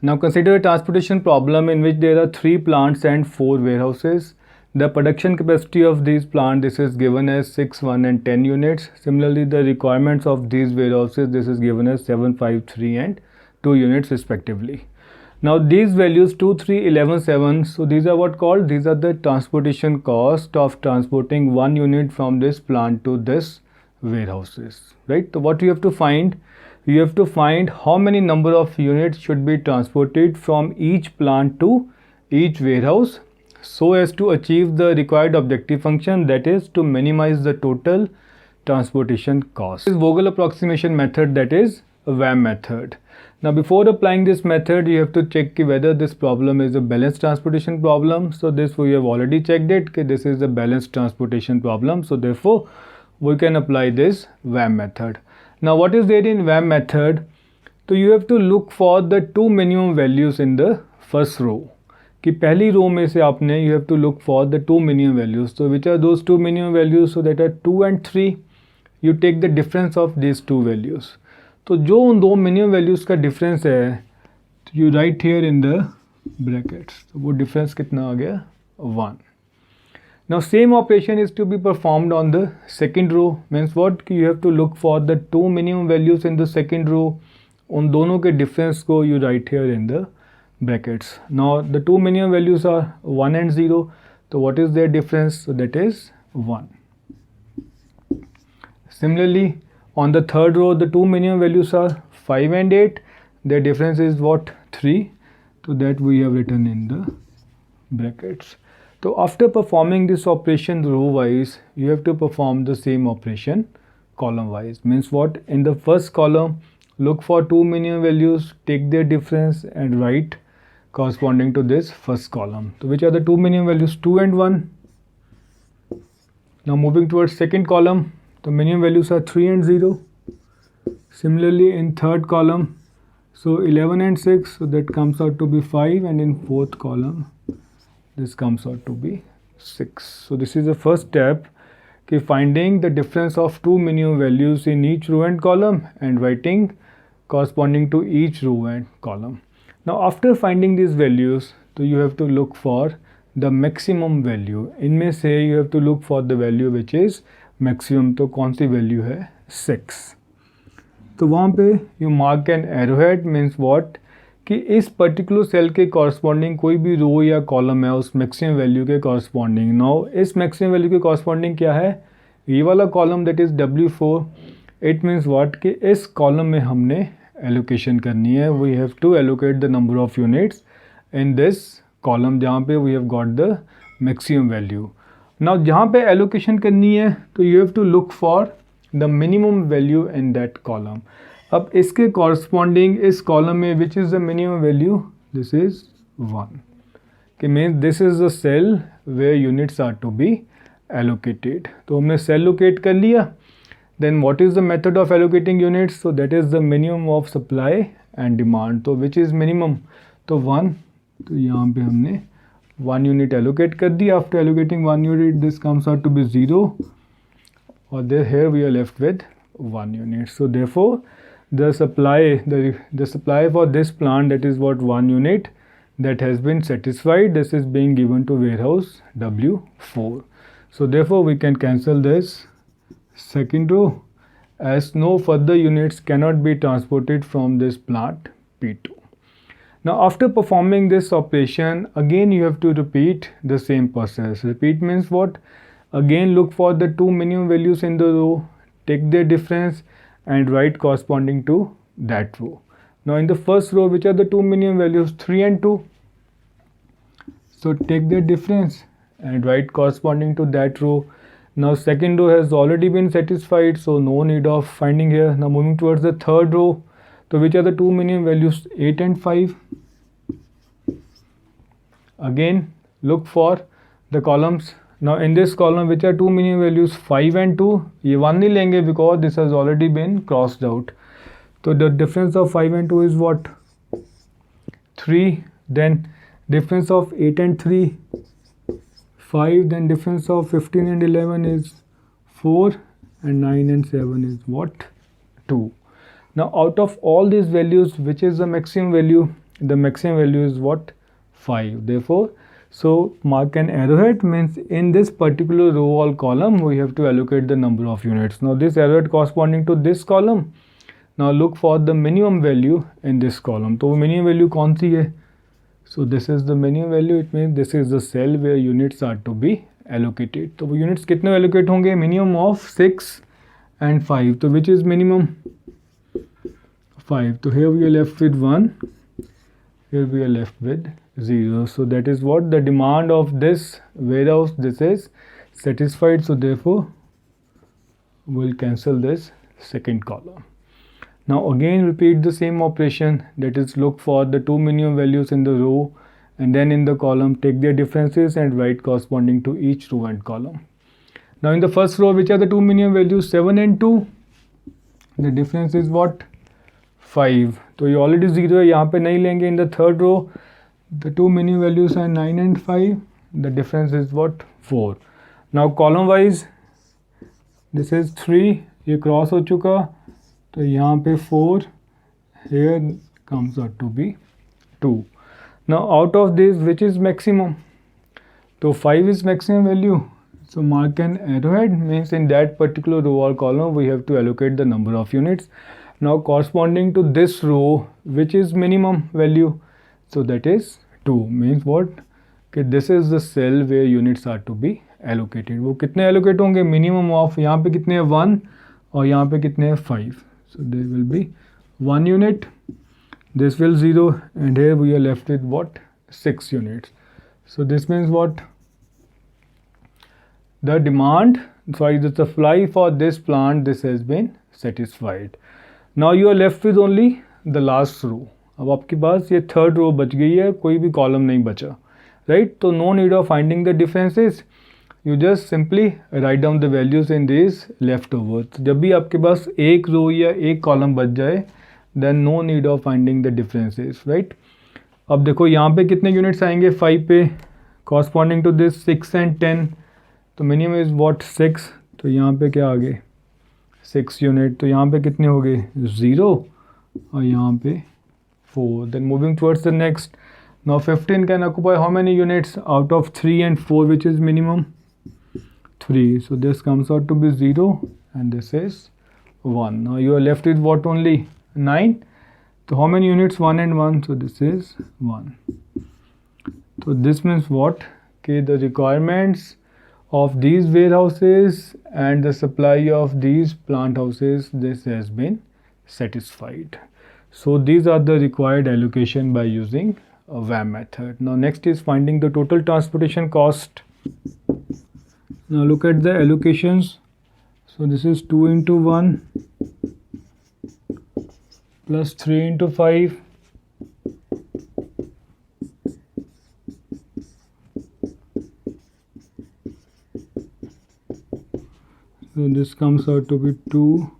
Now consider a transportation problem in which there are 3 plants and 4 warehouses. The production capacity of these plants, this is given as 6, 1 and 10 units. Similarly, the requirements of these warehouses, this is given as 7, 5, 3 and 2 units respectively. Now these values 2, 3, 11, 7, so these are what called, these are the transportation cost of transporting 1 unit from this plant to this warehouses, right? So what you have to find, you have to find how many number of units should be transported from each plant to each warehouse so as to achieve the required objective function, that is to minimize the total transportation cost. This is Vogel approximation method, that is a VAM method. Now before applying this method, you have to check whether this problem is a balanced transportation problem. So this we have already checked it, okay, this is a balanced transportation problem, so therefore we can apply this VAM method. Now what is there in VAM method? So you have to look for the 2 minimum values in the first row. कि पहली रो में से आपने you have to look for the 2 minimum values. So which are those 2 minimum values? So that are 2 and 3. You take the difference of these 2 values. तो जो उन 2 minimum values का difference है, you write here in the brackets. तो वो difference कितना आ गया? 1. Now same operation is to be performed on the second row. Means what? You have to look for the 2 minimum values in the second row. उन दोनों के difference को you write here in the brackets. Now the 2 minimum values are 1 and 0. So what is their difference? So that is 1. Similarly, on the third row, the 2 minimum values are 5 and 8. Their difference is what? 3. So that we have written in the brackets. So after performing this operation row wise, you have to perform the same operation column wise. Means what? In the first column, look for 2 minimum values, take their difference and write corresponding to this first column. So which are the 2 minimum values? 2 and 1. Now moving towards second column, the minimum values are 3 and 0. Similarly in third column, so 11 and 6, so that comes out to be 5, and in fourth column this comes out to be 6. So this is the first step, okay, finding the difference of 2 minimum values in each row and column and writing corresponding to each row and column. Now after finding these values, so you have to look for the maximum value. इनमें से you have to look for the value which is maximum. तो कौन सी value है? 6. तो वहाँ पे you mark an arrowhead, means what? कि इस पर्टिकुलर सेल के कॉरस्पॉन्डिंग कोई भी रो या कॉलम है उस मैक्सिमम वैल्यू के कॉरस्पॉन्डिंग. नाउ इस मैक्सिमम वैल्यू के कॉरस्पॉन्डिंग क्या है? ये वाला column, that is W4. It means what कि इस कॉलम में हमने एलोकेशन करनी है. We have to allocate the number of units in this column जहाँ पे we have got the maximum value. Now जहाँ पे एलोकेशन करनी है तो you have to look for the minimum value in that column. अब इसके कॉरस्पॉन्डिंग इस कॉलम में which is the minimum value? This is 1. कि means this is the cell where units are to be allocated. तो हमने cell locate कर लिया. Then what is the method of allocating units? So that is the minimum of supply and demand. तो which is minimum? तो 1. तो यहाँ पे हमने 1 यूनिट एलोकेट कर दिया. After allocating 1 unit this comes out to be 0 और there here we are left with 1 unit. So therefore the supply for this plant, that is what 1 unit, that has been satisfied. This is being given to warehouse W4. So therefore we can cancel this second row as no further units cannot be transported from this plant P2. Now after performing this operation, again you have to repeat the same process. Repeat means what? Again look for the 2 minimum values in the row, take their difference and write corresponding to that row. Now in the first row, which are the 2 minimum values? 3 and 2. So take their difference and write corresponding to that row. Now second row has already been satisfied, so no need of finding here. Now moving towards the third row, so which are the 2 minimum values? 8 and 5. Again look for the columns. Now in this column, which are 2 minimum values? 5 and 2. ये 1 नहीं लेंगे because this has already been crossed out. So the difference of 5 and 2 is what? 3. Then difference of 8 and 3, 5. Then difference of 15 and 11 is 4, and 9 and 7 is what? 2. Now out of all these values, which is the maximum value? the maximum value is what? 5. Therefore, so mark an arrowhead means in this particular row or column we have to allocate the number of units. Now this arrowhead corresponding to this column. Now look for the minimum value in this column. तो minimum value कौन सी है? So this is the minimum value. It means this is the cell where units are to be allocated. तो वो units कितने allocate होंगे? Minimum of 6 and 5. तो which is minimum? 5. So here we are left with 1. Here we are left with 0. So that is what the demand of this warehouse. This is satisfied. So therefore we'll cancel this second column. Now again repeat the same operation, that is look for the two minimum values in the row and then in the column take their differences and write corresponding to each row and column. Now in the first row, which are the two minimum values? 7 and 2. The difference is what? 5. तो ये already 0 है, यहाँ पे नहीं लेंगे. In the third row, the two minimum values are 9 and 5. The difference is what? 4. Now column wise, this is 3. ये cross हो चुका, तो यहाँ पे 4. Here comes out to be 2. Now out of this, which is maximum? So 5 is maximum value. So mark an arrowhead means in that particular row or column we have to allocate the number of units. Now corresponding to this row, which is minimum value? So that is 2. Means what? Okay, this is the cell where units are to be allocated. वो कितने allocate होंगे? Minimum of, यहाँ पे कितने हैं? 1 और यहाँ पे कितने हैं? 5. So there will be 1 unit. This will 0 and here we are left with what? 6 units. So this means what? The demand, sorry, the supply for this plant, this has been satisfied. Now you are left with only the last row. अब आपके पास ये third row बच गई है, कोई भी column नहीं बचा, right? तो no need of finding the differences. You just simply write down the values in these leftovers. जब भी आपके पास एक row या एक column बच जाए, then no need of finding the differences, right? अब देखो यहाँ पे कितने units आएंगे? 5 पे, corresponding to this 6 and 10. तो minimum is what? 6. तो यहाँ पे क्या आ गए? 6 unit. तो यहाँ पे कितने हो गए? 0 और यहाँ पे 4. Then moving towards the next. Now 15 can occupy how many units? Out of 3 and 4, which is minimum? 3. So this comes out to be 0 and this is 1. Now you are left with what only? 9. So how many units? 1 and 1. So this is 1. So this means what? Okay, the requirements of these warehouses and the supply of these plant houses, this has been satisfied. So these are the required allocation by using a VAM method. Now next is finding the total transportation cost. Now look at the allocations. So this is 2 into 1 plus 3 into 5 . So this comes out to be 2 .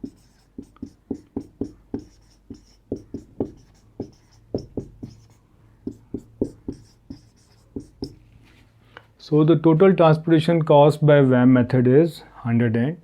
So the total transportation cost by VAM method is 110.